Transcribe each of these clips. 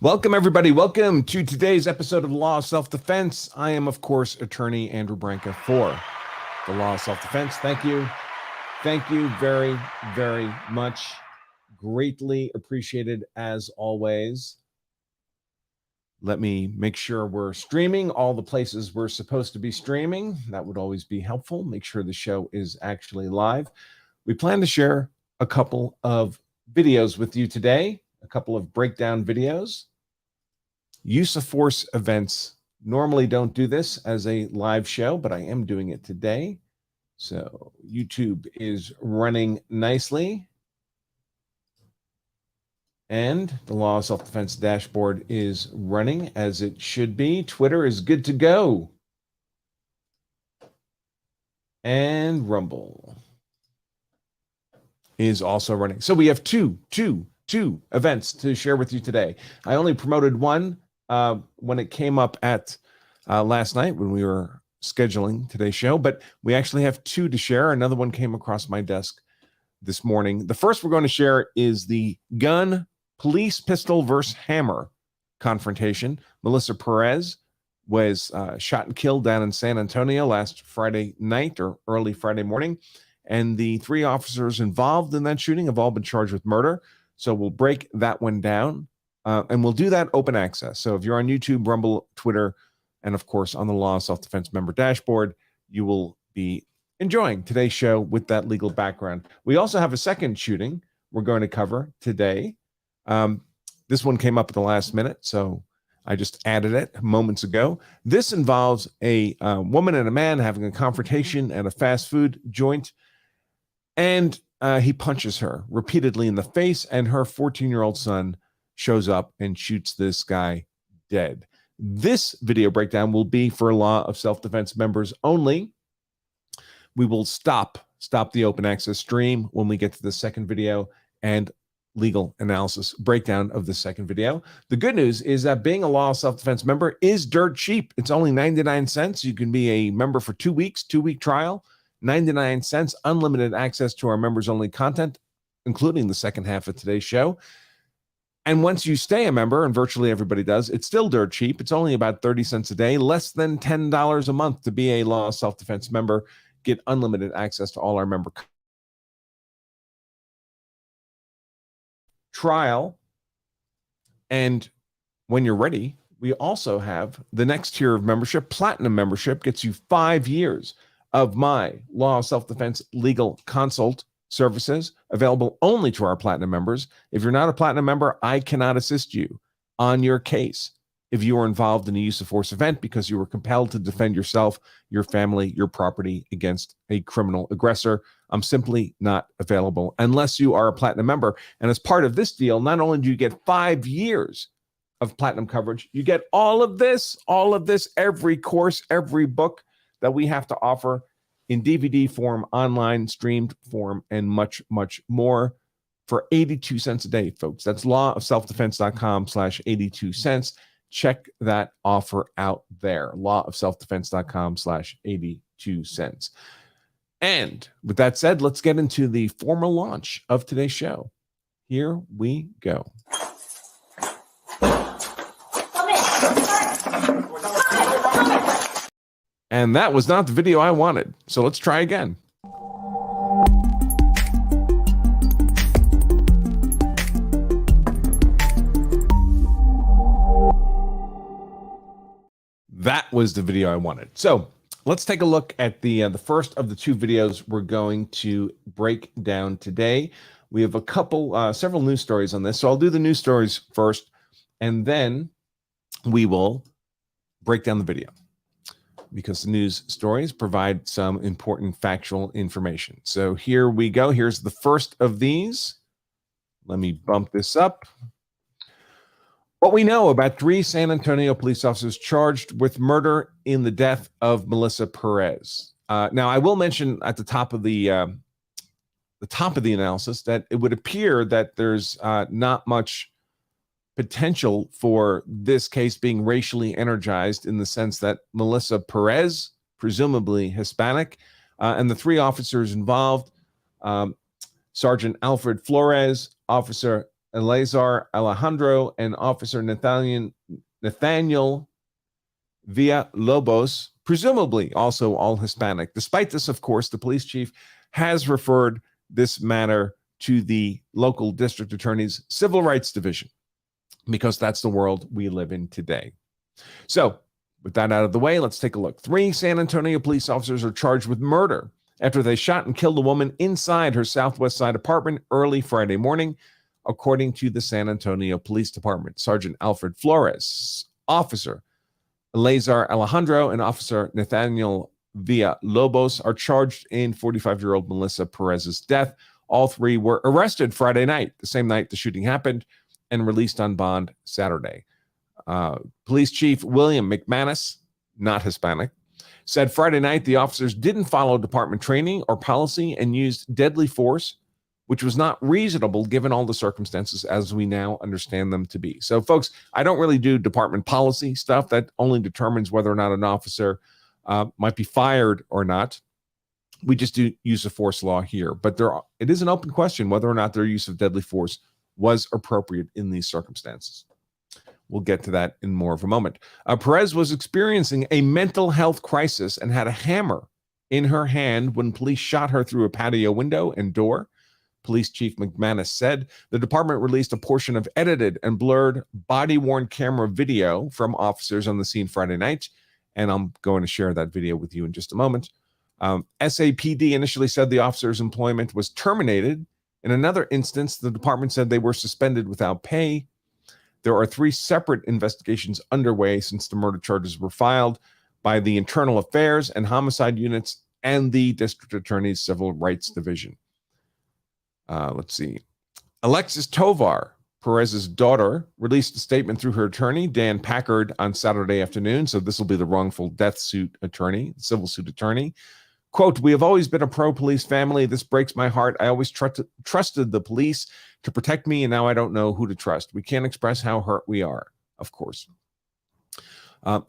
Welcome, everybody. Welcome to today's episode of Law of Self-Defense. I am, of course, attorney Andrew Branca for the Law of Self-Defense. Thank you. Thank you very, very much. Greatly appreciated as always. Let me make sure we're streaming all the places we're supposed to be streaming. That would always be helpful. Make sure the show is actually live. We plan to share a couple of videos with you today, a couple of breakdown videos. Use of force events normally don't do this as a live show, but I am doing it today. So YouTube is running nicely. And the Law of Self-Defense dashboard is running as it should be. Twitter is good to go. And Rumble is also running. So we have two events to share with you today. I only promoted one when it came up at last night when we were scheduling today's show, but we actually have two to share. Another one came across my desk this morning. The first we're going to share is the gun police pistol versus hammer confrontation. Melissa Perez was shot and killed down in San Antonio last Friday night or early Friday morning. And the three officers involved in that shooting have all been charged with murder. So we'll break that one down. And we'll do that open access. So if you're on YouTube, Rumble, Twitter, and of course on the Law of Self-Defense member dashboard, you will be enjoying today's show with that legal background. We also have a second shooting we're going to cover today. This one came up at the last minute, so I just added it moments ago. This involves a woman and a man having a confrontation at a fast food joint, and he punches her repeatedly in the face, and her 14-year-old son shows up and shoots this guy dead. This video breakdown will be for Law of Self-Defense members only. We will stop the open access stream when we get to the second video and legal analysis breakdown of the second video. The good news is that being a Law of Self-Defense member is dirt cheap. It's only 99 cents. You can be a member for 2 weeks, 2-week trial, 99 cents, unlimited access to our members only content, including the second half of today's show. And once you stay a member, and virtually everybody does, it's still dirt cheap. It's only about 30 cents a day, less than $10 a month to be a Law of Self-Defense member. Get unlimited access to all our member trial. And when you're ready, we also have the next tier of membership. Platinum membership gets you 5 years of my Law of Self-Defense legal consult services available only to our platinum members. If you're not a platinum member, I cannot assist you on your case if you are involved in a use of force event because you were compelled to defend yourself, your family, your property against a criminal aggressor. I'm simply not available unless you are a platinum member. And as part of this deal, not only do you get 5 years of platinum coverage, you get all of this, every course, every book that we have to offer in DVD form, online, streamed form, and much, much more for 82 cents a day, folks. That's lawofselfdefense.com/82 Check that offer out there. Lawofselfdefense.com/82 And with that said, let's get into the formal launch of today's show. Here we go. And that was not the video I wanted. So let's try again. That was the video I wanted. So let's take a look at the first of the two videos we're going to break down today. We have several news stories on this. So I'll do the news stories first, and then we will break down the video because the news stories provide some important factual information. So here we go. Here's the first of these. Let me bump this up. What we know about 3 San Antonio police officers charged with murder in the death of Melissa Perez. Now, I will mention at the top of the analysis that it would appear that there's not much potential for this case being racially energized in the sense that Melissa Perez, presumably Hispanic, and the 3 officers involved, Sergeant Alfred Flores, Officer Eleazar Alejandro and Officer Nathaniel Villalobos, presumably also all Hispanic. Despite this, of course, the police chief has referred this matter to the local district attorney's civil rights division, because that's the world we live in today. So, with that out of the way, let's take a look. 3 San Antonio police officers are charged with murder after they shot and killed a woman inside her Southwest Side apartment early Friday morning, according to the San Antonio Police Department. Sergeant Alfred Flores, Officer Eleazar Alejandro, and Officer Nathaniel Villalobos are charged in 45-year-old Melissa Perez's death. All 3 were arrested Friday night, the same night the shooting happened, and released on bond Saturday. Police Chief William McManus, not Hispanic, said Friday night the officers didn't follow department training or policy and used deadly force, which was not reasonable given all the circumstances as we now understand them to be. So, folks, I don't really do department policy stuff. That only determines whether or not an officer might be fired or not. We just do use of force law here. But it is an open question whether or not their use of deadly force was appropriate in these circumstances. We'll get to that in more of a moment. Perez was experiencing a mental health crisis and had a hammer in her hand when police shot her through a patio window and door. Police Chief McManus said the department released a portion of edited and blurred body-worn camera video from officers on the scene Friday night, and I'm going to share that video with you in just a moment. SAPD initially said the officer's employment was terminated. In another instance, the department said they were suspended without pay. There are 3 separate investigations underway since the murder charges were filed by the Internal Affairs and Homicide Units and the District Attorney's Civil Rights Division. Let's see. Alexis Tovar, Perez's daughter, released a statement through her attorney, Dan Packard, on Saturday afternoon. So this will be the wrongful death suit attorney, civil suit attorney. Quote, "We have always been a pro-police family. This breaks my heart. I always trusted the police to protect me, and now I don't know who to trust. We can't express how hurt we are," of course.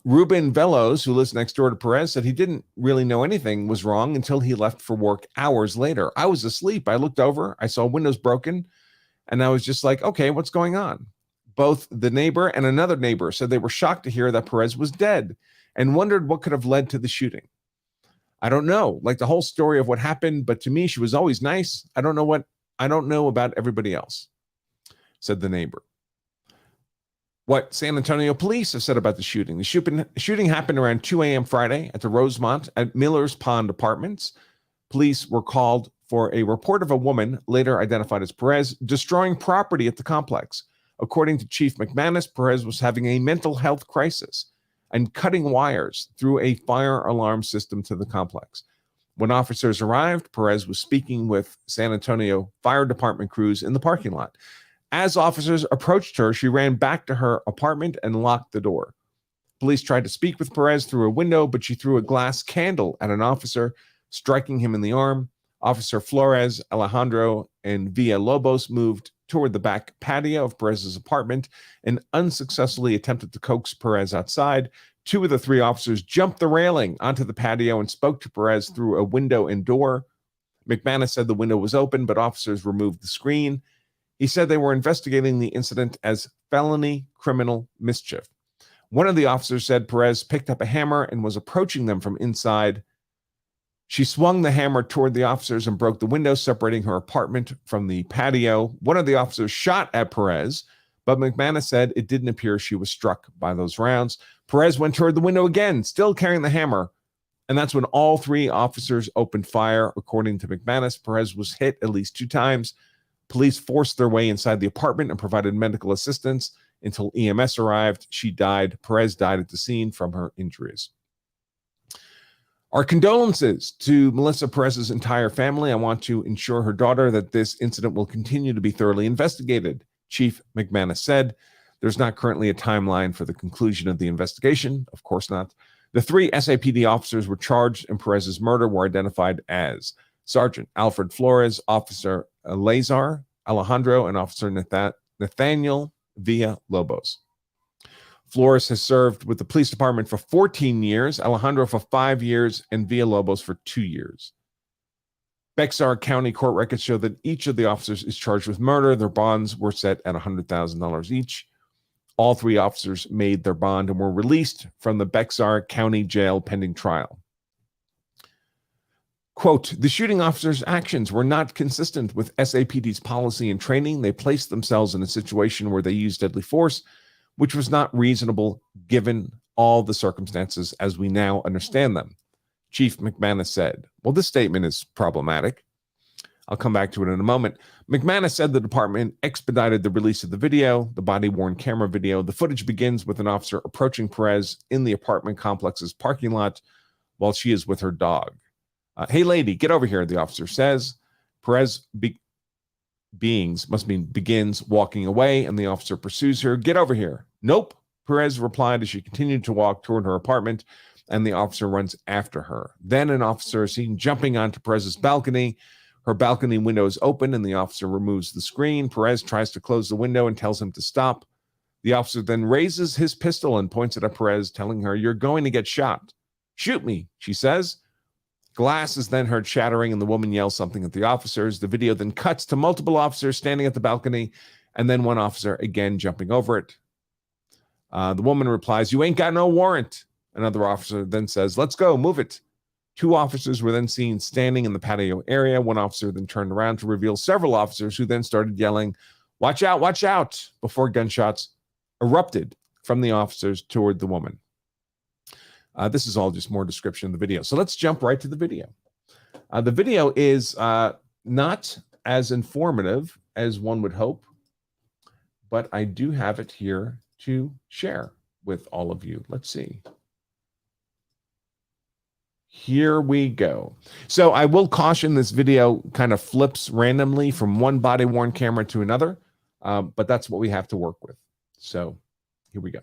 Ruben Velos, who lives next door to Perez, said he didn't really know anything was wrong until he left for work hours later. "I was asleep. I looked over. I saw windows broken, and I was just like, okay, what's going on?" Both the neighbor and another neighbor said they were shocked to hear that Perez was dead and wondered what could have led to the shooting. "I don't know, like the whole story of what happened, but to me, she was always nice. I don't know about everybody else," said the neighbor. What San Antonio police have said about the shooting. The shooting happened around 2 a.m. Friday at the Rosemont at Miller's Pond Apartments. Police were called for a report of a woman, later identified as Perez, destroying property at the complex. According to Chief McManus, Perez was having a mental health crisis and cutting wires through a fire alarm system to the complex. When officers arrived, Perez was speaking with San Antonio Fire Department crews in the parking lot. As officers approached her, she ran back to her apartment and locked the door. Police tried to speak with Perez through a window, but she threw a glass candle at an officer, striking him in the arm. Officer Flores, Alejandro, and Villalobos moved toward the back patio of Perez's apartment and unsuccessfully attempted to coax Perez outside. 2 of the 3 officers jumped the railing onto the patio and spoke to Perez through a window and door. McManus said the window was open, but officers removed the screen. He said they were investigating the incident as felony criminal mischief. One of the officers said Perez picked up a hammer and was approaching them from inside. She swung the hammer toward the officers and broke the window, separating her apartment from the patio. One of the officers shot at Perez, but McManus said it didn't appear she was struck by those rounds. Perez went toward the window again, still carrying the hammer, and that's when all 3 officers opened fire. According to McManus, Perez was hit at least 2 times. Police forced their way inside the apartment and provided medical assistance until EMS arrived. She died. Perez died at the scene from her injuries. Our condolences to Melissa Perez's entire family. I want to ensure her daughter that this incident will continue to be thoroughly investigated, Chief McManus said. There's not currently a timeline for the conclusion of the investigation. Of course not. The 3 SAPD officers were charged in Perez's murder were identified as Sergeant Alfred Flores, Officer Eleazar Alejandro, and Officer Nathaniel Villalobos. Flores has served with the police department for 14 years, Alejandro for 5 years, and Villalobos for 2 years. Bexar County court records show that each of the officers is charged with murder. Their bonds were set at $100,000 each. All three officers made their bond and were released from the Bexar County jail pending trial. Quote, the shooting officers' actions were not consistent with SAPD's policy and training. They placed themselves in a situation where they used deadly force, which was not reasonable given all the circumstances as we now understand them, Chief McManus said. Well, this statement is problematic. I'll come back to it in a moment. McManus said the department expedited the release of the video, the body-worn camera video. The footage begins with an officer approaching Perez in the apartment complex's parking lot while she is with her dog. Hey, lady, get over here, the officer says. Perez begins walking away, and the officer pursues her. Get over here. Nope, Perez replied as she continued to walk toward her apartment, and the officer runs after her. Then an officer is seen jumping onto Perez's balcony. Her balcony window is open, and the officer removes the screen. Perez tries to close the window and tells him to stop. The officer then raises his pistol and points it at Perez, telling her, you're going to get shot. Shoot me, she says. Glass is then heard shattering, and the woman yells something at the officers. The video then cuts to multiple officers standing at the balcony, and then one officer again jumping over it. The woman replies, you ain't got no warrant. Another officer then says, let's go, move it. Two officers were then seen standing in the patio area. One officer then turned around to reveal several officers who then started yelling, watch out, before gunshots erupted from the officers toward the woman. This is all just more description of the video. So let's jump right to the video. The video is not as informative as one would hope, but I do have it here to share with all of you. Let's see. Here we go. So I will caution this video kind of flips randomly from one body-worn camera to another, but that's what we have to work with. So here we go.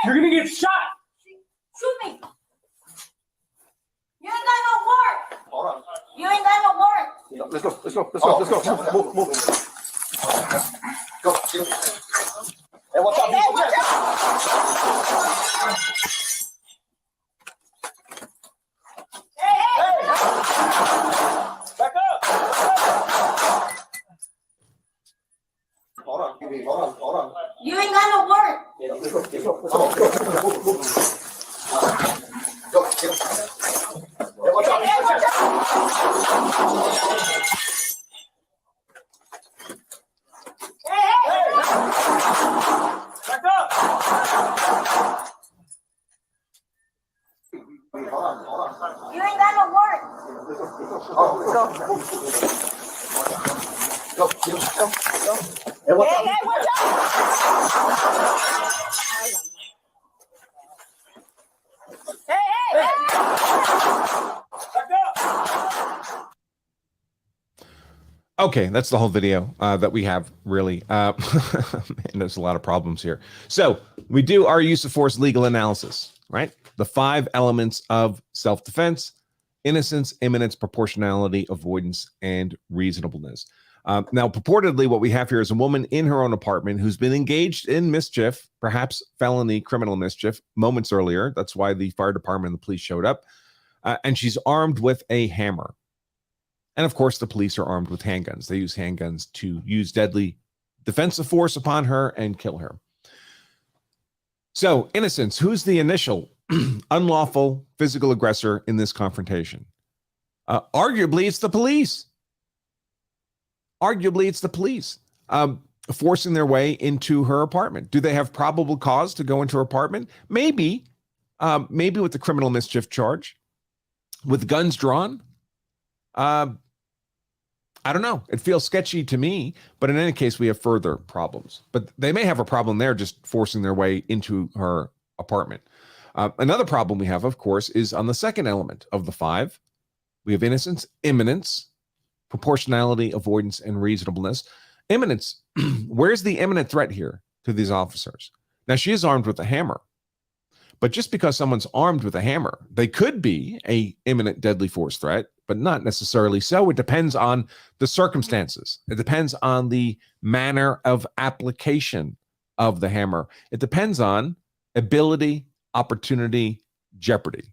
You're gonna get shot! Shoot me! You ain't got no warrant! Hold on. You ain't got no warrant! Let's go. Move. Go. Hey, watch out. Hey, watch out! Hey! Back up! Hold on. You ain't got no warrant! Let's go. Hey, watch out. Hey, watch out! Hey! Back up! Hold on. You ain't got no warrant! Go. Hey, watch out. Hey, watch out! Hey! Back up! Okay, that's the whole video that we have, really. And there's a lot of problems here. So we do our use of force legal analysis, right? The 5 elements of self-defense: innocence, imminence, proportionality, avoidance, and reasonableness. Now, purportedly, what we have here is a woman in her own apartment who's been engaged in mischief, perhaps felony criminal mischief, moments earlier. That's why the fire department and the police showed up. And she's armed with a hammer. And of course, the police are armed with handguns. They use handguns to use deadly defensive force upon her and kill her. So, innocence. Who's the initial unlawful physical aggressor in this confrontation? Arguably, it's the police. Forcing their way into her apartment. Do they have probable cause to go into her apartment? Maybe. Maybe with the criminal mischief charge. With guns drawn? I don't know. It feels sketchy to me, but in any case, we have further problems. But they may have a problem there just forcing their way into her apartment. Another problem we have, of course, is on the second element of the 5. We have innocence, imminence, proportionality, avoidance, and reasonableness. Imminence. Where's the imminent threat here to these officers? Now, she is armed with a hammer, But just because someone's armed with a hammer, they could be a imminent deadly force threat, but not necessarily so. It depends on the circumstances. It depends on the manner of application of the hammer. It depends on ability, opportunity, jeopardy.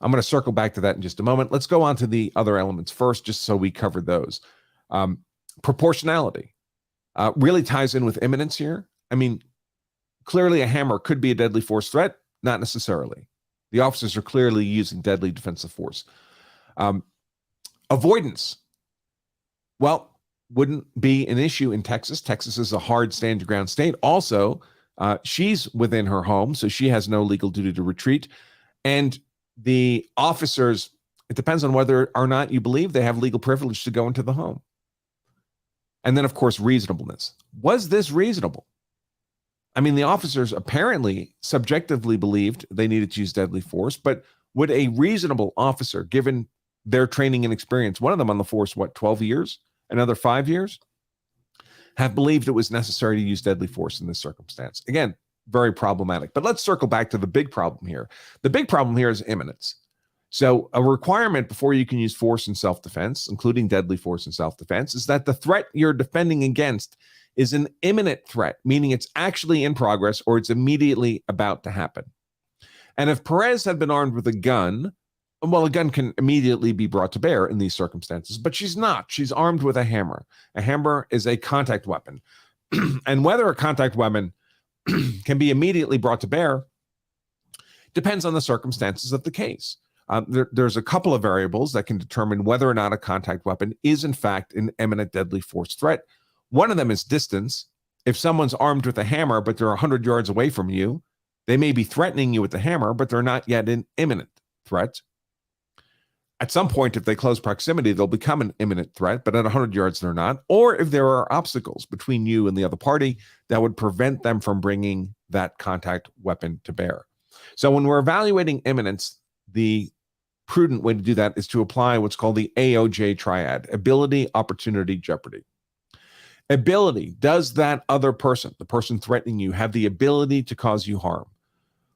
I'm going to circle back to that in just a moment. Let's go on to the other elements first, just so we cover those. Proportionality really ties in with imminence here. I mean, clearly a hammer could be a deadly force threat, not necessarily. The officers are clearly using deadly defensive force. Avoidance, well, wouldn't be an issue in Texas. Texas is a hard stand your ground state. Also, she's within her home, so she has no legal duty to retreat. And the officers, it depends on whether or not you believe they have legal privilege to go into the home. And then, of course, reasonableness. Was this reasonable? I mean, the officers apparently subjectively believed they needed to use deadly force, but would a reasonable officer, given their training and experience, one of them on the force, 12 years, another 5 years, have believed it was necessary to use deadly force in this circumstance? Again, very problematic. But let's circle back to the big problem here. The big problem here is imminence. So a requirement before you can use force in self-defense, including deadly force in self-defense, is that the threat you're defending against is an imminent threat, meaning it's actually in progress or it's immediately about to happen. And if Perez had been armed with a gun, well, a gun can immediately be brought to bear in these circumstances, but she's not. She's armed with a hammer. A hammer is a contact weapon. And whether a contact weapon can be immediately brought to bear depends on the circumstances of the case. There's a couple of variables that can determine whether or not a contact weapon is in fact an imminent deadly force threat. One of them is distance. If someone's armed with a hammer, but they're 100 yards away from you, they may be threatening you with the hammer, but they're not yet an imminent threat. At some point, if they close proximity, they'll become an imminent threat, but at 100 yards, they're not. Or if there are obstacles between you and the other party that would prevent them from bringing that contact weapon to bear. So when we're evaluating imminence, the prudent way to do that is to apply what's called the AOJ triad: ability, opportunity, jeopardy. Ability, does that other person, the person threatening you, have the ability to cause you harm?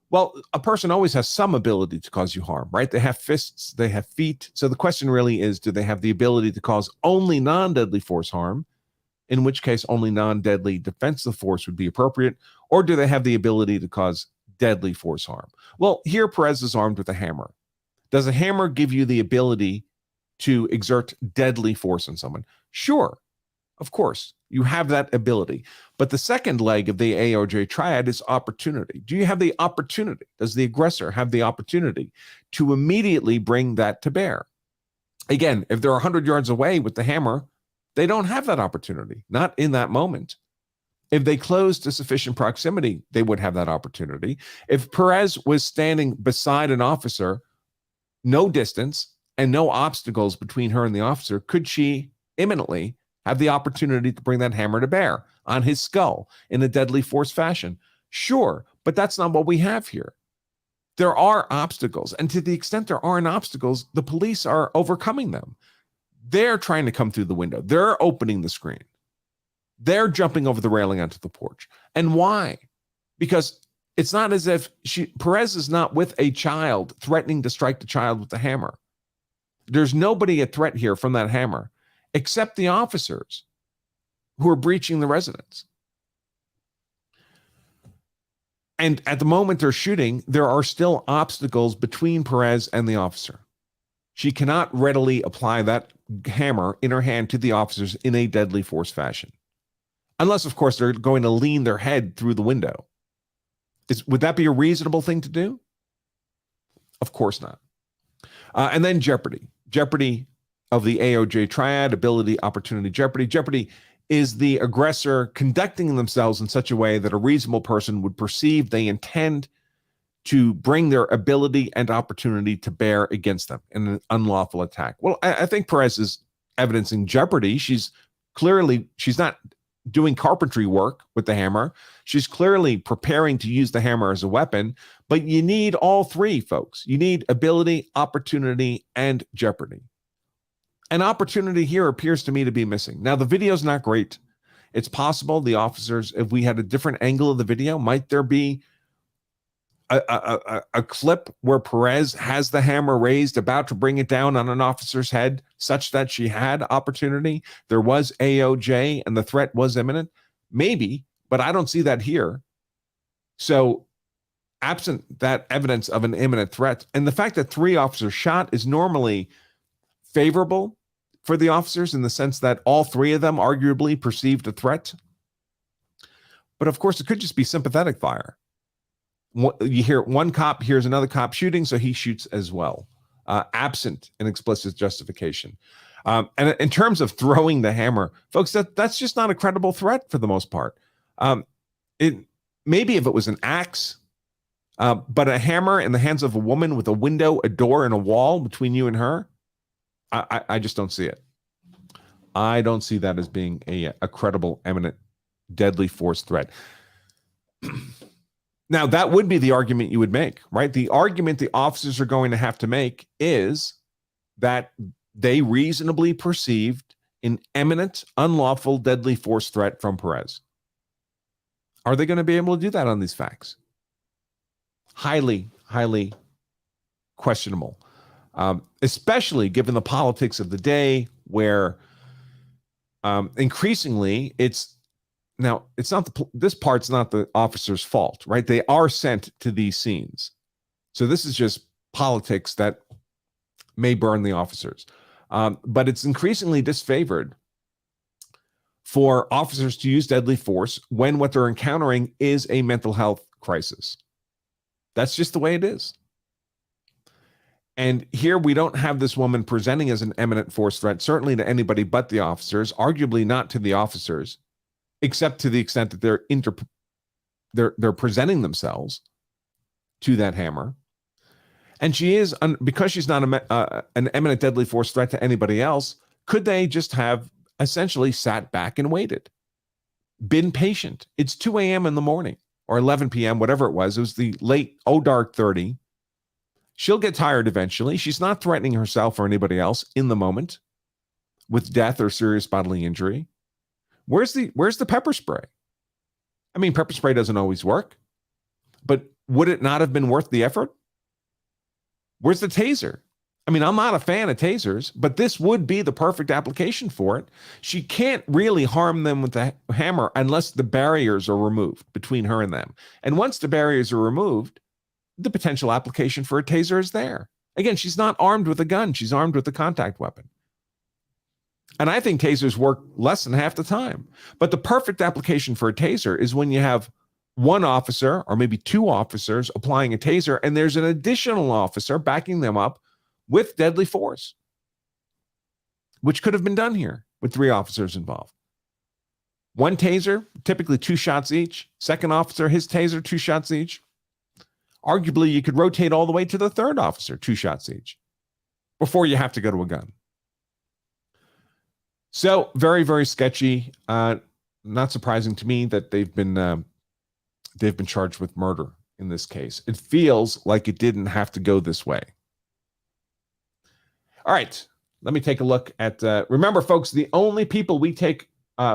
Well, a person always has some ability to cause you harm, right? They have fists, they have feet. So the question really is, do they have the ability to cause only non-deadly force harm, in which case only non-deadly defensive force would be appropriate, or do they have the ability to cause deadly force harm? Well, here Perez is armed with a hammer. Does a hammer give you the ability to exert deadly force on someone? Sure, of course, you have that ability. But the second leg of the AOJ triad is opportunity. Do you have the opportunity? Does the aggressor have the opportunity to immediately bring that to bear? Again, if they're 100 yards away with the hammer, they don't have that opportunity, not in that moment. If they close to sufficient proximity, they would have that opportunity. If Perez was standing beside an officer, no distance and no obstacles between her and the officer, could she imminently have the opportunity to bring that hammer to bear on his skull in a deadly force fashion? Sure, but that's not what we have here. There are obstacles, and to the extent there aren't obstacles, the police are overcoming them. They're trying to come through the window. They're opening the screen. They're jumping over the railing onto the porch. And why? Because it's not as if Perez is not with a child threatening to strike the child with the hammer. There's nobody at threat here from that hammer, except the officers who are breaching the residence. And at the moment they're shooting, there are still obstacles between Perez and the officer. She cannot readily apply that hammer in her hand to the officers in a deadly force fashion. Unless, of course, they're going to lean their head through the window. Would that be a reasonable thing to do? Of course not. And then jeopardy. Jeopardy of the AOJ triad: ability, opportunity, jeopardy. Jeopardy is the aggressor conducting themselves in such a way that a reasonable person would perceive they intend to bring their ability and opportunity to bear against them in an unlawful attack. Well, I think Perez is evidencing jeopardy. She's not doing carpentry work with the hammer. She's clearly preparing to use the hammer as a weapon, but you need all three, folks. You need ability, opportunity, and jeopardy. An opportunity here appears to me to be missing. Now, the video's not great. It's possible the officers, if we had a different angle of the video, might there be a clip where Perez has the hammer raised, about to bring it down on an officer's head, such that she had opportunity. There was AOJ and the threat was imminent. Maybe, but I don't see that here. So absent that evidence of an imminent threat, and the fact that 3 officers shot is normally favorable for the officers in the sense that all 3 of them arguably perceived a threat. But of course, it could just be sympathetic fire. You hear one cop hears another cop shooting, so he shoots as well, absent an explicit justification. And in terms of throwing the hammer, folks, that's just not a credible threat for the most part. Maybe if it was an axe, but a hammer in the hands of a woman with a window, a door, and a wall between you and her, I just don't see it. I don't see that as being a credible, imminent, deadly force threat. Now, that would be the argument you would make, right? The argument the officers are going to have to make is that they reasonably perceived an imminent, unlawful, deadly force threat from Perez. Are they going to be able to do that on these facts? Highly, highly questionable, especially given the politics of the day where increasingly it's not this part's not the officer's fault, right? They are sent to these scenes. So this is just politics that may burn the officers. But it's increasingly disfavored for officers to use deadly force when what they're encountering is a mental health crisis. That's just the way it is. And here we don't have this woman presenting as an imminent force threat, certainly to anybody but the officers, arguably not to the officers, except to the extent that they're presenting themselves to that hammer. And she is, because she's not an imminent deadly force threat to anybody else, could they just have essentially sat back and waited, been patient? It's 2 a.m. in the morning or 11 p.m., whatever it was. It was the late, dark 30. She'll get tired eventually. She's not threatening herself or anybody else in the moment with death or serious bodily injury. Where's the pepper spray? I mean, pepper spray doesn't always work, but would it not have been worth the effort? Where's the taser? I mean, I'm not a fan of tasers, but this would be the perfect application for it. She can't really harm them with the hammer unless the barriers are removed between her and them. And once the barriers are removed, the potential application for a taser is there. Again, she's not armed with a gun. She's armed with a contact weapon. And I think tasers work less than half the time. But the perfect application for a taser is when you have one officer or maybe 2 officers applying a taser, and there's an additional officer backing them up with deadly force, which could have been done here with 3 officers involved. One taser, typically 2 shots each. Second officer, his taser, 2 shots each. Arguably, you could rotate all the way to the 3rd officer, 2 shots each, before you have to go to a gun. So very, very sketchy. Not surprising to me that they've been charged with murder in this case. It feels like it didn't have to go this way. All right, let me take a look at. Remember, folks, the only people we take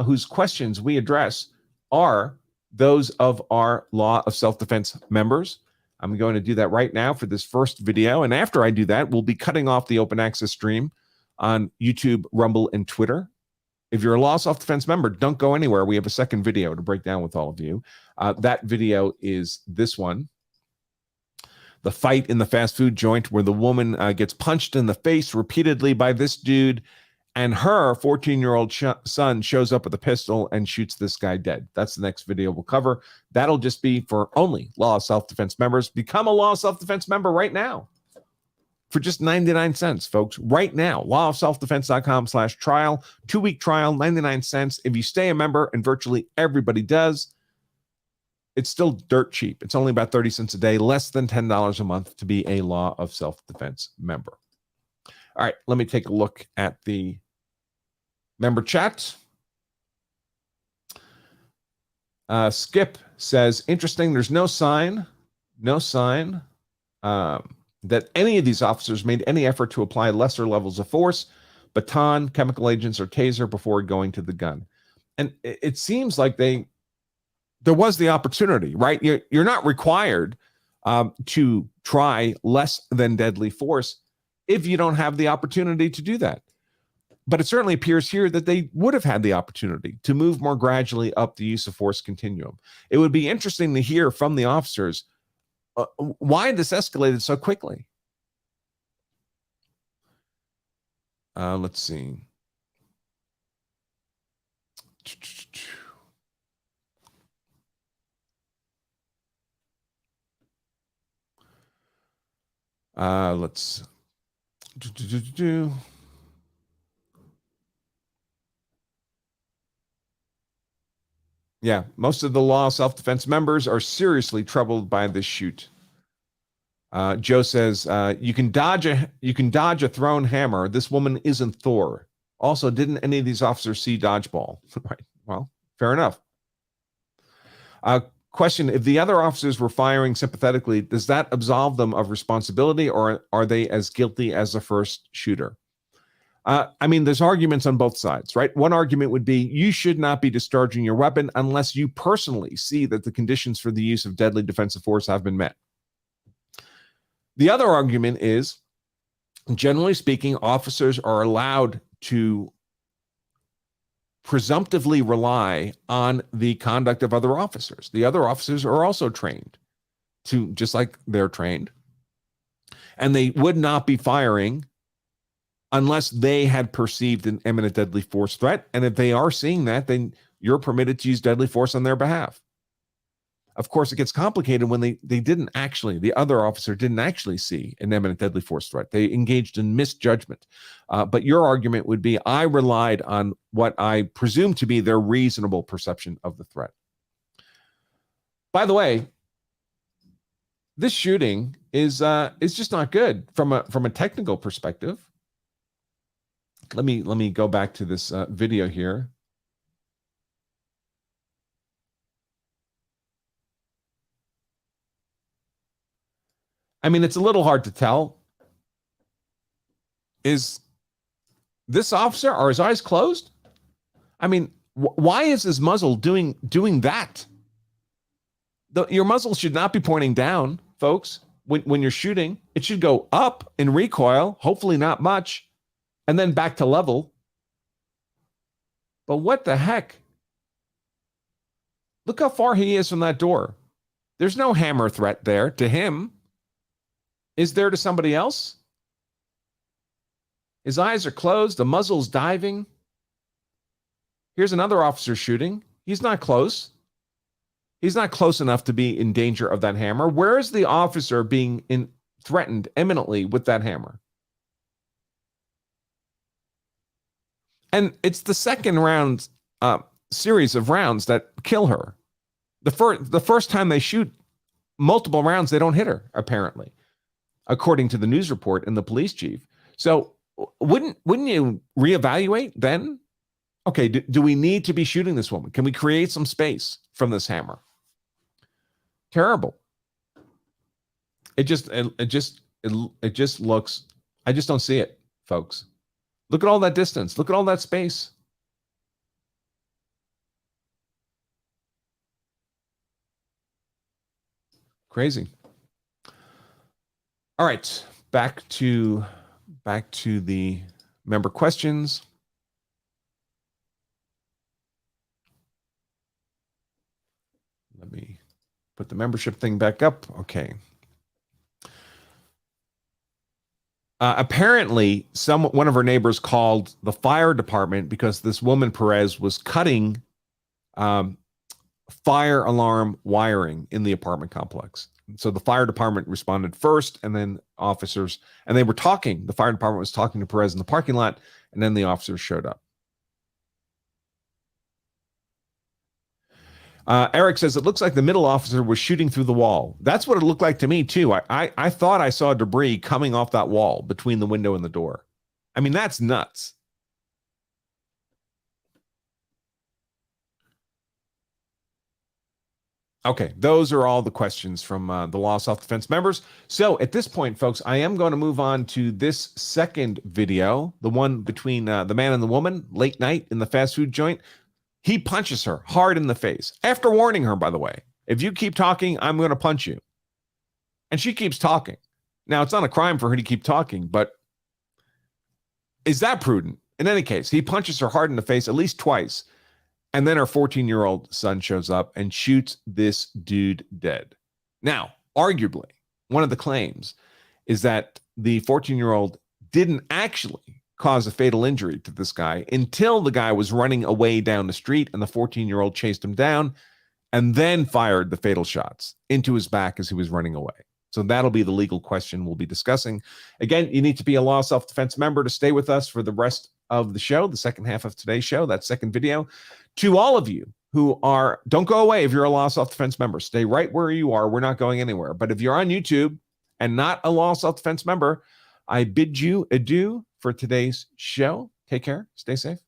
whose questions we address are those of our Law of Self-Defense members. I'm going to do that right now for this first video, and after I do that, we'll be cutting off the open access stream on YouTube, Rumble, and Twitter. If you're a Law of Self-Defense member, don't go anywhere. We have a second video to break down with all of you. That video is this one. The fight in the fast food joint where the woman gets punched in the face repeatedly by this dude, and her 14-year-old son shows up with a pistol and shoots this guy dead. That's the next video we'll cover. That'll just be for only Law of Self-Defense members. Become a Law of Self-Defense member right now for just 99 cents, folks. Right now, lawofselfdefense.com/trial, 2-week trial, 99 cents. If you stay a member, and virtually everybody does, it's still dirt cheap. It's only about 30 cents a day, less than $10 a month to be a Law of Self-Defense member. All right, let me take a look at the member chat. Skip says, interesting, there's no sign that any of these officers made any effort to apply lesser levels of force, baton, chemical agents, or taser before going to the gun. And it seems like there was the opportunity, right? You're not required to try less than deadly force if you don't have the opportunity to do that. But it certainly appears here that they would have had the opportunity to move more gradually up the use of force continuum. It would be interesting to hear from the officers why this escalated so quickly. Let's see. Let's do. Yeah, most of the law self-defense members are seriously troubled by this shoot. Joe says you can dodge a thrown hammer. This woman isn't Thor. Also, didn't any of these officers see dodgeball? Right. Well, fair enough. Question: if the other officers were firing sympathetically, does that absolve them of responsibility, or are they as guilty as the first shooter? I mean, there's arguments on both sides, right? One argument would be you should not be discharging your weapon unless you personally see that the conditions for the use of deadly defensive force have been met. The other argument is, generally speaking, officers are allowed to presumptively rely on the conduct of other officers. The other officers are also trained to, just like they're trained, and they would not be firing unless they had perceived an imminent deadly force threat. And if they are seeing that, then you're permitted to use deadly force on their behalf. Of course, it gets complicated when the other officer didn't actually see an imminent deadly force threat. They engaged in misjudgment. But your argument would be, I relied on what I presume to be their reasonable perception of the threat. By the way, this shooting is just not good from a technical perspective. Let me go back to this video here. I mean, it's a little hard to tell. Is this officer, are his eyes closed? I mean, why is his muzzle doing that? Your muzzle should not be pointing down, folks. When you're shooting, it should go up in recoil, hopefully not much, and then back to level. But what the heck? Look how far he is from that door. There's no hammer threat there to him. Is there to somebody else? His eyes are closed. The muzzle's diving. Here's another officer shooting. He's not close. He's not close enough to be in danger of that hammer. Where is the officer being threatened imminently with that hammer? And it's the second round series of rounds that kill her. The first time they shoot multiple rounds, they don't hit her, apparently, according to the news report and the police chief. So wouldn't you reevaluate then? Okay, do we need to be shooting this woman? Can we create some space from this hammer? Terrible. It just looks, I just don't see it, folks. Look at all that distance. Look at all that space. Crazy. All right, back to the member questions. Let me put the membership thing back up. Okay. Apparently, one of her neighbors called the fire department because this woman, Perez, was cutting fire alarm wiring in the apartment complex. So the fire department responded first, and then officers, and they were talking. The fire department was talking to Perez in the parking lot, and then the officers showed up. Eric says, it looks like the middle officer was shooting through the wall. That's what it looked like to me, too. I thought I saw debris coming off that wall between the window and the door. I mean, that's nuts. Okay, those are all the questions from the Law Self-Defense members. So at this point, folks, I am going to move on to this second video, the one between the man and the woman, late night in the fast food joint. He punches her hard in the face, after warning her, by the way. If you keep talking, I'm going to punch you. And she keeps talking. Now, it's not a crime for her to keep talking, but is that prudent? In any case, he punches her hard in the face at least twice. And then her 14-year-old son shows up and shoots this dude dead. Now, arguably, one of the claims is that the 14-year-old didn't actually cause a fatal injury to this guy until the guy was running away down the street and the 14-year-old chased him down and then fired the fatal shots into his back as he was running away. So that'll be the legal question we'll be discussing. Again, you need to be a Law Self-Defense member to stay with us for the rest of the show, the second half of today's show, that second video. To all of you who are, don't go away if you're a Law Self-Defense member. Stay right where you are. We're not going anywhere. But if you're on YouTube and not a Law Self-Defense member, I bid you adieu for today's show. Take care. Stay safe.